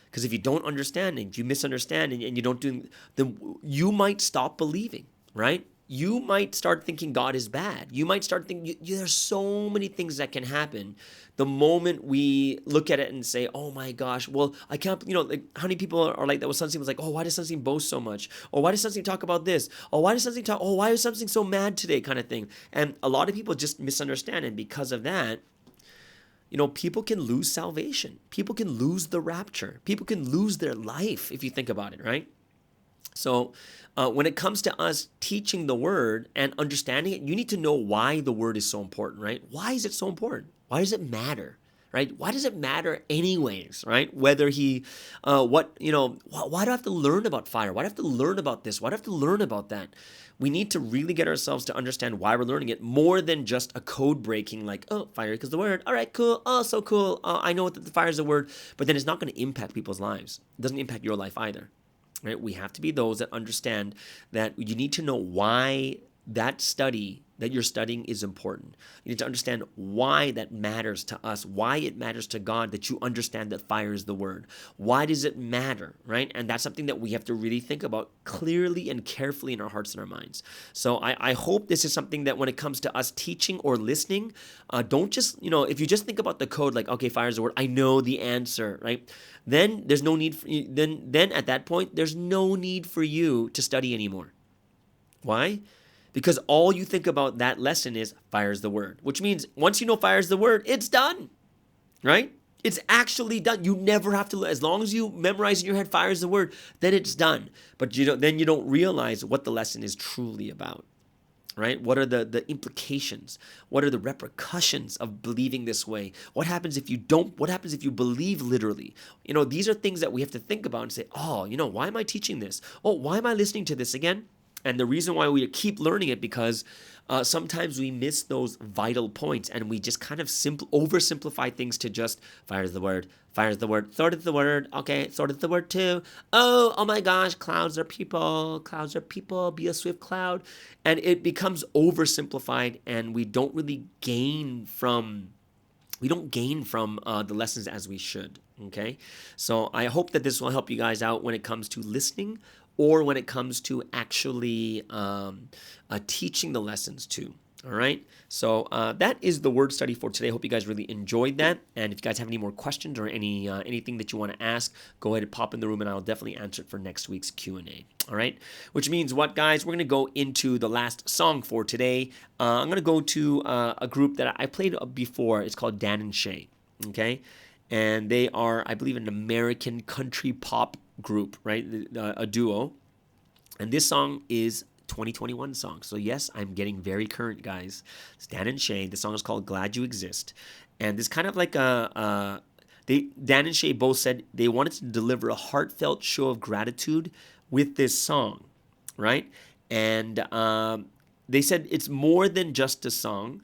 Because if you don't understand, and if you misunderstand, and you don't do, then you might stop believing, right? you might start thinking God is bad. You might start thinking, there's so many things that can happen the moment we look at it and say, oh my gosh, well, I can't, like how many people are like that with Sunstein was like, oh, why does Sunstein boast so much? Or why does Sunstein talk about this? Or why does Sunstein talk, oh, why is Sunstein so mad today kind of thing? And a lot of people just misunderstand. And because of that, people can lose salvation. People can lose the rapture. People can lose their life if you think about it, right? So when it comes to us teaching the word and understanding it, you need to know why the word is so important, right? Why is it so important? Why does it matter, right? Why does it matter anyways, right? Whether why do I have to learn about fire? Why do I have to learn about this? Why do I have to learn about that? We need to really get ourselves to understand why we're learning it more than just a code breaking like, oh, fire is the word. All right, cool. Oh, so cool. I know that the fire is a word, but then it's not going to impact people's lives. It doesn't impact your life either. Right? We have to be those that understand that you need to know why that study that you're studying is important. You need to understand why that matters to us, why it matters to God that you understand that fire is the word. Why does it matter, right? And that's something that we have to really think about clearly and carefully in our hearts and our minds. So I hope this is something that when it comes to us teaching or listening, don't just, if you just think about the code like, okay, fire is the word, I know the answer, right? Then there's no need for you, then at that point, there's no need for you to study anymore. Why? Because all you think about that lesson is fire is the word, which means once you know fire is the word, it's done, right? It's actually done. You never have to, as long as you memorize in your head fire is the word, then it's done. But then you don't realize what the lesson is truly about, right? What are the implications? What are the repercussions of believing this way? What happens if you don't? What happens if you believe literally? These are things that we have to think about and say, oh, why am I teaching this? Oh, why am I listening to this again? And the reason why we keep learning it because sometimes we miss those vital points and we just kind of oversimplify things to just fire is the word, sword is the word, okay, sword is the word too. Oh my gosh, clouds are people, be a swift cloud. And it becomes oversimplified and we don't really gain from the lessons as we should, okay? So I hope that this will help you guys out when it comes to listening or when it comes to actually teaching the lessons too. All right. So that is the word study for today. I hope you guys really enjoyed that. And if you guys have any more questions or anything that you want to ask, go ahead and pop in the room and I'll definitely answer it for next week's Q&A. All right. Which means what, guys? We're going to go into the last song for today. I'm going to go to a group that I played before. It's called Dan and Shay. Okay. And they are, I believe, an American country pop group, right? A duo. And this song is 2021 song. So yes, I'm getting very current, guys. It's Dan and Shay. The song is called Glad You Exist. And this kind of like Dan and Shay both said they wanted to deliver a heartfelt show of gratitude with this song, right? And they said it's more than just a song.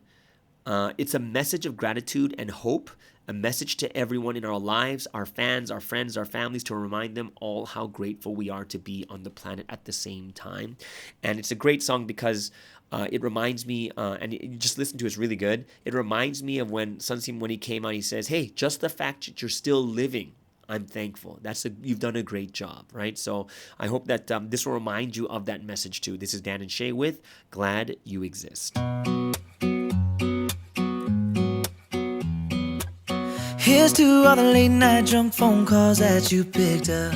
It's a message of gratitude and hope, a message to everyone in our lives, our fans, our friends, our families, to remind them all how grateful we are to be on the planet at the same time. And it's a great song because it reminds me, and you just listen to it, it's really good. It reminds me of when Sunstein, when he came out, he says, hey, just the fact that you're still living, I'm thankful. You've done a great job, right? So I hope that this will remind you of that message too. This is Dan and Shay with Glad You Exist. Here's to all the late night drunk phone calls that you picked up.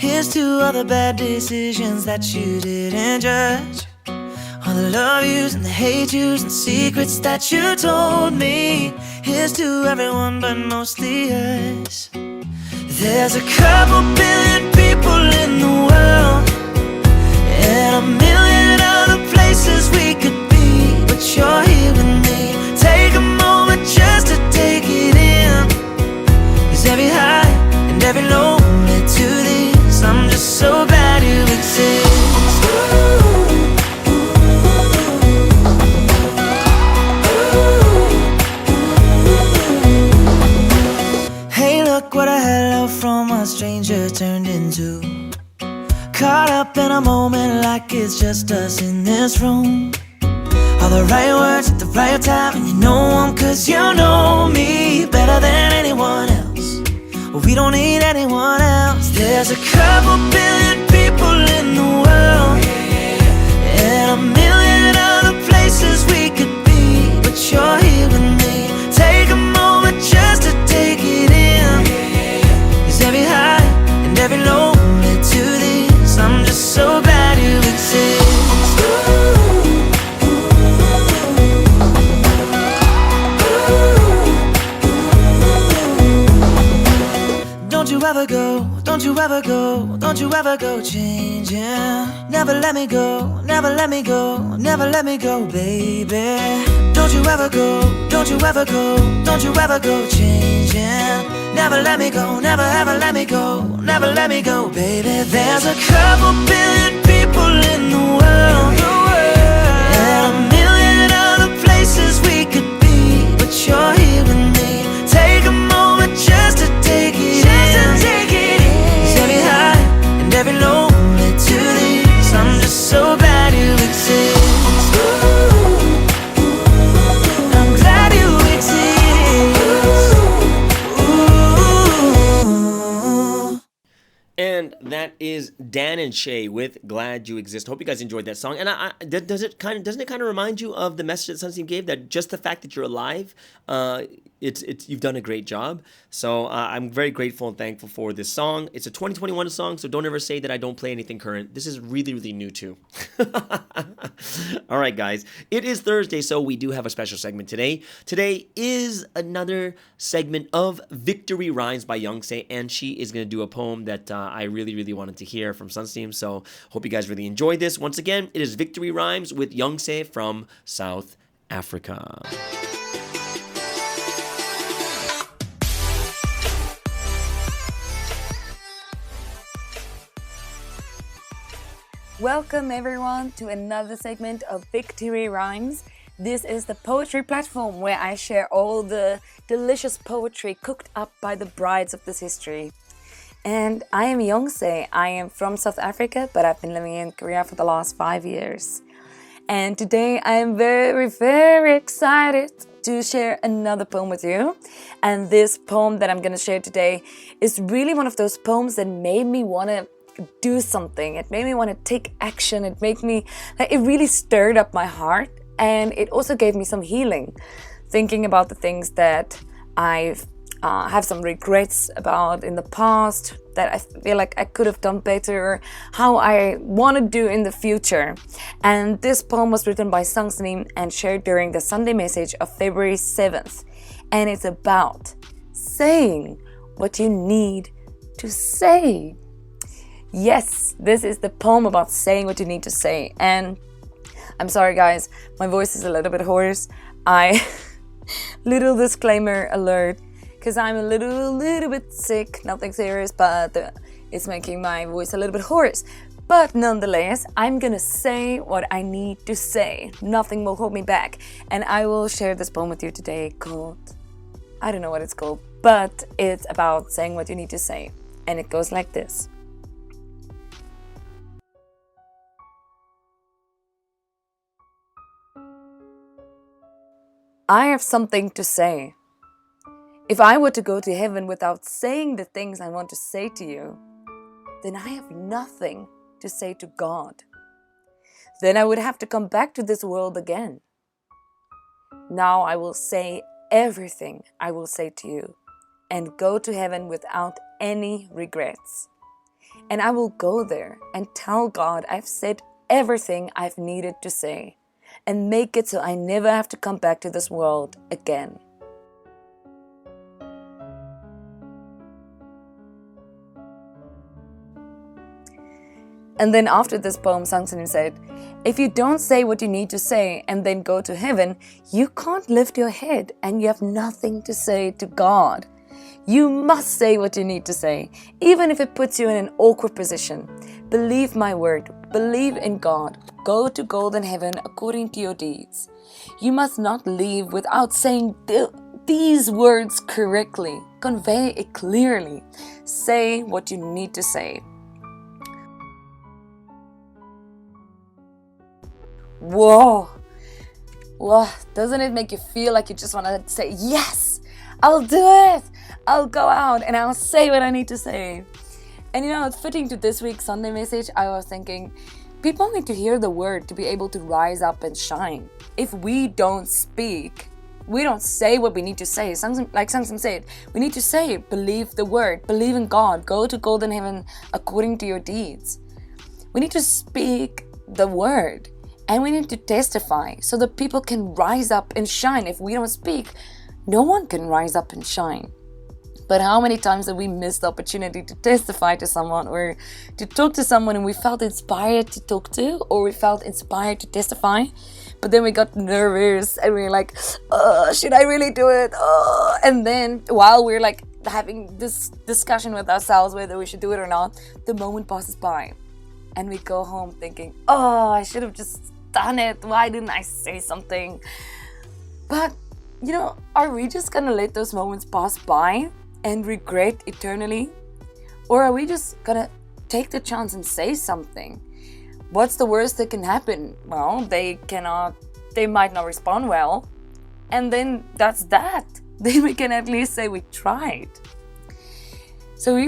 Here's to all the bad decisions that you didn't judge. All the love yous and the hate yous and secrets that you told me. Here's to everyone but mostly us. There's a couple billion people in the world and a million other places we could be, but you're here with me. Take a moment just to take it in, 'cause every high and every low led to this. I'm just so glad you exist. Hey, look what a hello from a stranger turned into. Caught up in a moment like it's just us in this room. All the right words at the right time, and you know them 'cause you know me better than anyone else. Well, we don't need anyone else. There's a couple billion people in the world and a don't you ever go, don't you ever go changing. Never let me go, never let me go, never let me go, baby. Don't you ever go, don't you ever go, don't you ever go changing. Never let me go, never ever let me go, never let me go, baby. There's a couple billion people in the world, and a million other places we could be, but you're here with me. Take a moment just to take it in. Every high and every low led to this. I'm just so glad you exist. I'm glad you exist. And that is Dan and Shay with "Glad You Exist." Hope you guys enjoyed that song. And doesn't it kind of remind you of the message that Sunsteam gave, that just the fact that you're alive, it's you've done a great job. So I'm very grateful and thankful for this song. It's a 2021 song, so don't ever say that I don't play anything current. This is really, really new too. All right, guys. It is Thursday, so we do have a special segment today. Today is another segment of Victory Rhymes by Youngse, and she is going to do a poem that I really, really wanted to hear from Sunsteam. So hope you guys really enjoyed this. Once again, it is Victory Rhymes with Youngse from South Africa. Welcome everyone to another segment of Victory Rhymes. This is the poetry platform where I share all the delicious poetry cooked up by the brides of this history. And I am Youngse. I am from South Africa, but I've been living in Korea for the last 5 years. And today I am very, very excited to share another poem with you. And this poem that I'm going to share today is really one of those poems that made me want to do something. It made me want to take action. It really stirred up my heart, and it also gave me some healing, thinking about the things that I've have some regrets about in the past, that I feel like I could have done better, how I want to do in the future. And this poem was written by Sunsteam and shared during the Sunday message of February 7th, and it's about saying what you need to say. Yes, this is the poem about saying what you need to say. And I'm sorry guys, my voice is a little bit hoarse. Little disclaimer alert, because I'm a little bit sick, nothing serious, but it's making my voice a little bit hoarse. But nonetheless, I'm gonna say what I need to say. Nothing will hold me back. And I will share this poem with you today called, I don't know what it's called, but it's about saying what you need to say. And it goes like this. I have something to say. If I were to go to heaven without saying the things I want to say to you, then I have nothing to say to God. Then I would have to come back to this world again. Now I will say everything I will say to you and go to heaven without any regrets. And I will go there and tell God I've said everything I've needed to say, and make it so I never have to come back to this world again. And then after this poem, Sunsteam said, if you don't say what you need to say and then go to heaven, you can't lift your head and you have nothing to say to God. You must say what you need to say, even if it puts you in an awkward position. Believe my word. Believe in God. Go to golden heaven according to your deeds. You must not leave without saying these words correctly. Convey it clearly. Say what you need to say. Whoa! Doesn't it make you feel like you just want to say, yes, I'll do it. I'll go out and I'll say what I need to say. And you know, fitting to this week's Sunday message, I was thinking, people need to hear the word to be able to rise up and shine. If we don't speak, we don't say what we need to say. Like Sunsteam said, we need to say, believe the word, believe in God, go to golden heaven according to your deeds. We need to speak the word, and we need to testify so that people can rise up and shine. If we don't speak, no one can rise up and shine. But how many times have we missed the opportunity to testify to someone or to talk to someone and we felt inspired to talk to, or we felt inspired to testify, but then we got nervous and we were like, should I really do it? And then while we're like having this discussion with ourselves whether we should do it or not, the moment passes by and we go home thinking, I should have just done it. Why didn't I say something? But, are we just gonna let those moments pass by and regret eternally? Or are we just gonna take the chance and say something? What's the worst that can happen? Well, they might not respond well, and then that's that. Then we can at least say we tried. So we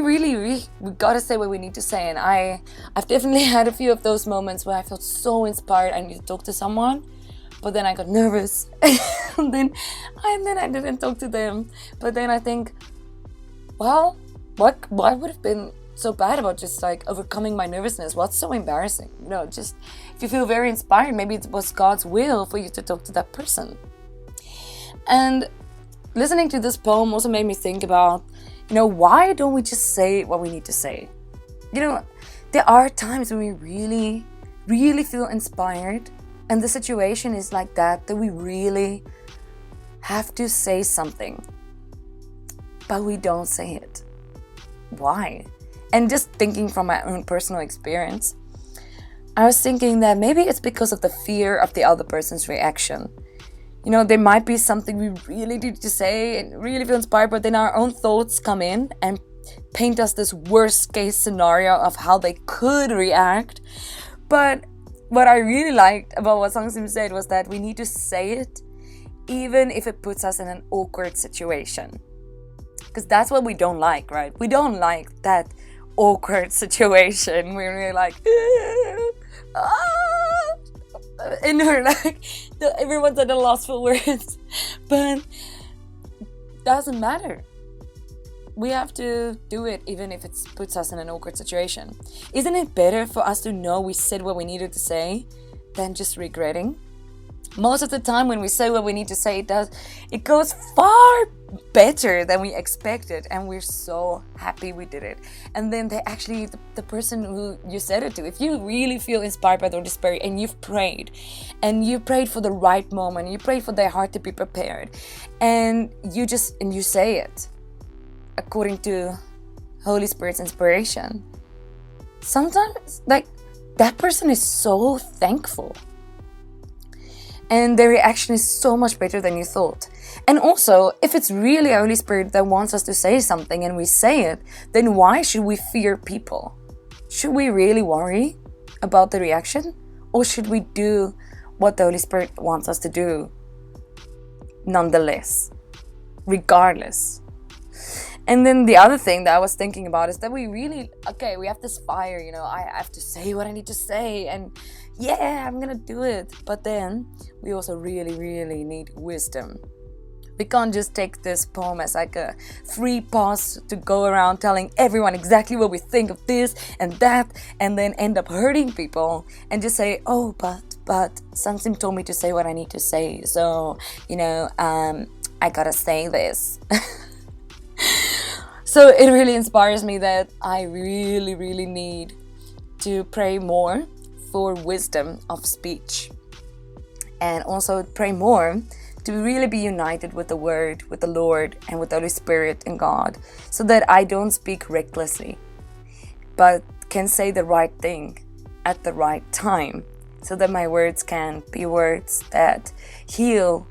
gotta say what we need to say. And I've definitely had a few of those moments where I felt so inspired I need to talk to someone, but then I got nervous and then I didn't talk to them. But then I think, well, what would have been so bad about just like overcoming my nervousness? What's so embarrassing? Just if you feel very inspired, maybe it was God's will for you to talk to that person. And listening to this poem also made me think about, why don't we just say what we need to say? There are times when we really, really feel inspired and the situation is like that we really have to say something, but we don't say it. Why? And just thinking from my own personal experience, I was thinking that maybe it's because of the fear of the other person's reaction. There might be something we really need to say and really feel inspired, but then our own thoughts come in and paint us this worst case scenario of how they could react. But what I really liked about what Sangsim said was that we need to say it even if it puts us in an awkward situation. Because that's what we don't like, right? We don't like that awkward situation where we're like, and we're like, everyone's at a loss for words. But doesn't matter. We have to do it even if it puts us in an awkward situation. Isn't it better for us to know we said what we needed to say than just regretting? Most of the time when we say what we need to say, it goes far better than we expected, and we're so happy we did it. And then the person who you said it to, if you really feel inspired by the Holy Spirit and you've prayed for the right moment, you prayed for their heart to be prepared, and you say it according to Holy Spirit's inspiration, sometimes like that person is so thankful. And their reaction is so much better than you thought. And also, if it's really Holy Spirit that wants us to say something and we say it, then why should we fear people? Should we really worry about the reaction? Or should we do what the Holy Spirit wants us to do nonetheless, regardless? And then the other thing that I was thinking about is that we have this fire, I have to say what I need to say, and yeah, I'm gonna do it. But then we also really, really need wisdom. We can't just take this poem as like a free pass to go around telling everyone exactly what we think of this and that, and then end up hurting people and just say, but Sangsim told me to say what I need to say, so I gotta say this. So it really inspires me that I really, really need to pray more for wisdom of speech, and also pray more to really be united with the Word, with the Lord, and with the Holy Spirit and God, so that I don't speak recklessly, but can say the right thing at the right time, so that my words can be words that heal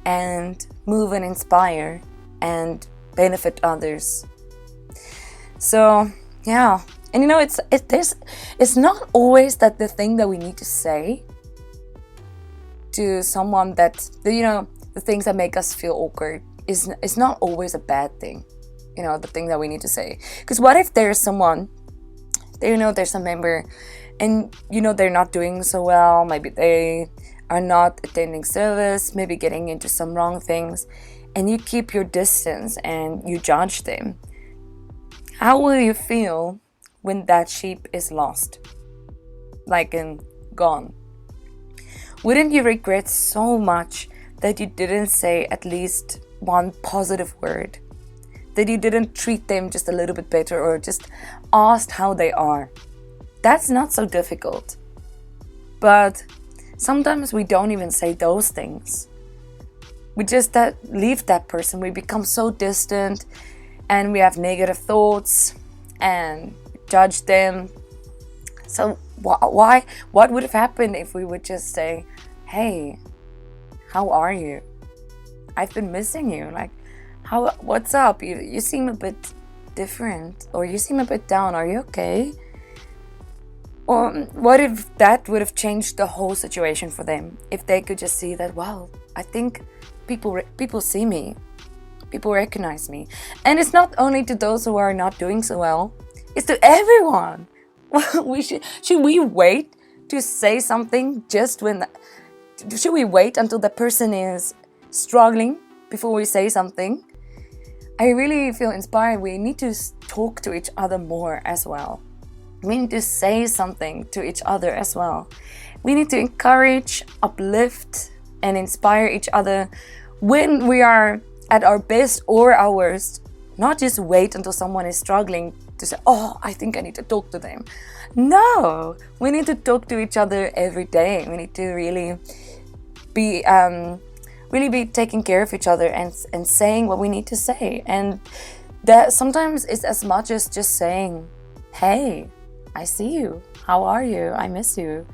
and move and inspire and benefit others. So yeah, and it's not always that the thing that we need to say to someone that the things that make us feel awkward is not always a bad thing. The thing that we need to say. Because what if there's someone, there's a member, and they're not doing so well. Maybe they are not attending service, maybe getting into some wrong things, and you keep your distance and you judge them. How will you feel when that sheep is lost? Gone? Wouldn't you regret so much that you didn't say at least one positive word that you didn't treat them just a little bit better or just asked how they are. That's not so difficult. But sometimes we don't even say those things. We just leave that person. We become so distant and we have negative thoughts and judge them. So why? What would have happened if we would just say, hey, how are you? I've been missing you. Like, what's up? You seem a bit different, or you seem a bit down. Are you okay? Or what if that would have changed the whole situation for them? If they could just see that, wow, I think people see me. People recognize me. And it's not only to those who are not doing so well, it's to everyone. Should we wait to say something should we wait until the person is struggling before we say something? I really feel inspired. We need to talk to each other more as well. We need to say something to each other as well. We need to encourage, uplift, and inspire each other when we are at our best or our worst. Not just wait until someone is struggling to say, oh, I think I need to talk to them. No, we need to talk to each other every day. We need to really be taking care of each other and saying what we need to say. And that sometimes it's as much as just saying, hey, I see you. How are you? I miss you.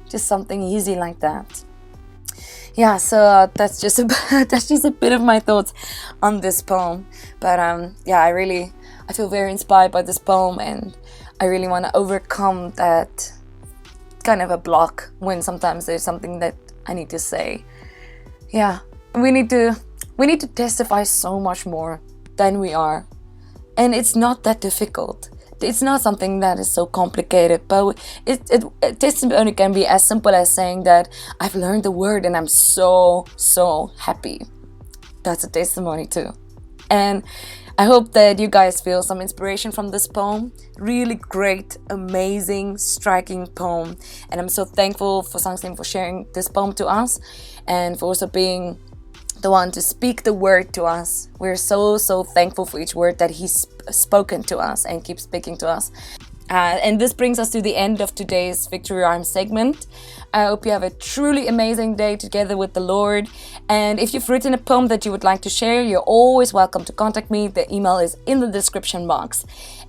Just something easy like that. Yeah, so that's just a bit of my thoughts on this poem. But I feel very inspired by this poem, and I really want to overcome that kind of a block when sometimes there's something that I need to say. Yeah, we need to testify so much more than we are, and it's not that difficult. It's not something that is so complicated, but testimony can be as simple as saying that I've learned the word and I'm so happy. That's a testimony too. And I hope that you guys feel some inspiration from this poem. Really great, amazing, striking poem. And I'm so thankful for Sangsim for sharing this poem to us and for also being the one to speak the word to us. We're so thankful for each word that he's spoken to us and keeps speaking to us. And this brings us to the end of today's Victory Rhyme segment. I hope you have a truly amazing day together with the Lord. And if you've written a poem that you would like to share, you're always welcome to contact me. The email is in the description box.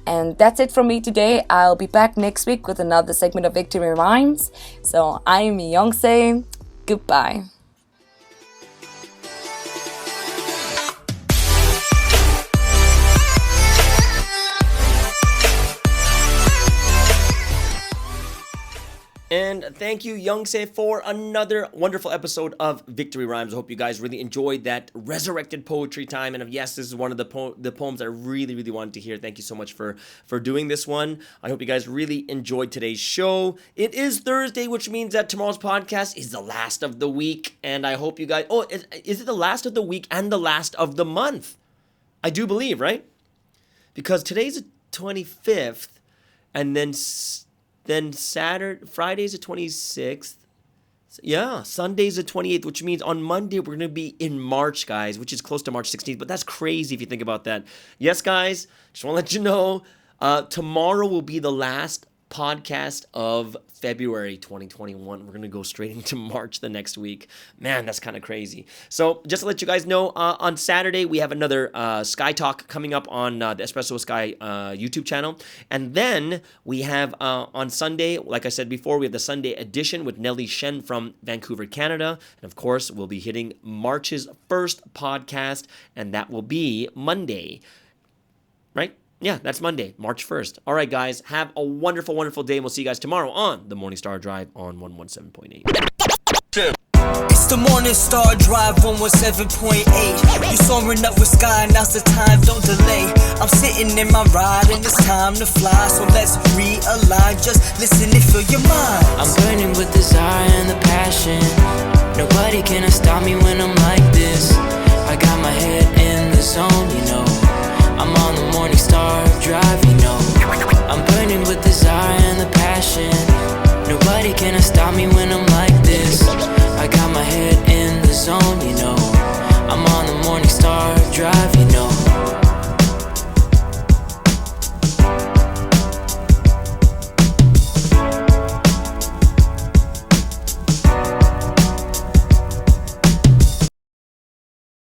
And that's it from me today. I'll be back next week with another segment of Victory Rhymes. So I'm Youngse. Goodbye. And thank you, Youngse, for another wonderful episode of Victory Rhymes. I hope you guys really enjoyed that resurrected poetry time. And yes, this is one of the poems I really wanted to hear. Thank you so much for doing this one. I hope you guys really enjoyed today's show. It is Thursday, which means that tomorrow's podcast is the last of the week. And I hope you guys... Oh, is it the last of the week and the last of the month? I do believe, right? Because today's the 25th, and then Friday's the 26th. Yeah, Sunday's the 28th, which means on Monday we're going to be in March, guys, which is close to March 16th. But that's crazy if you think about that. Yes, guys, just want to let you know, tomorrow will be the last podcast of February 2021. We're going to go straight into March the next week. Man, that's kind of crazy. So just to let you guys know, on Saturday, we have another Sky Talk coming up on the Espresso Sky YouTube channel. And then we have on Sunday, like I said before, we have the Sunday edition with Nellie Shen from Vancouver, Canada. And of course, we'll be hitting March's first podcast, and that will be Monday, right? Yeah, that's Monday, March 1st. All right, guys, have a wonderful day, and we'll see you guys tomorrow on the Morning Star Drive on 117.8. It's the Morning Star Drive 117.8. You soaring up with sky, now's the time, don't delay. I'm sitting in my ride and it's time to fly. So let's realign, just listen and fill your mind. I'm burning with desire and the passion. Nobody can stop me when I'm like this. I got my head in the zone, you know. I'm on the Morning Star Drive, you know. I'm burning with desire and the passion.